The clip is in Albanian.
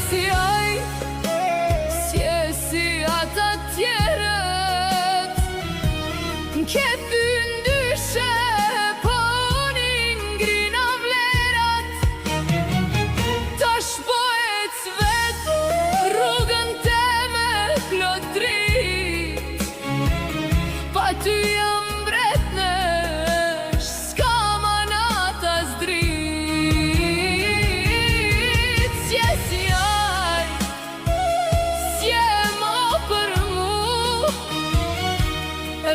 si ai, si ata tjerët. Ke ndyshe, po unë ngrina vlerat. Tash po ec vet rrugën teme plot drit. Pa ty jam mbretnesh, s'ka manat as drit. Si ai, si e mo për mu, e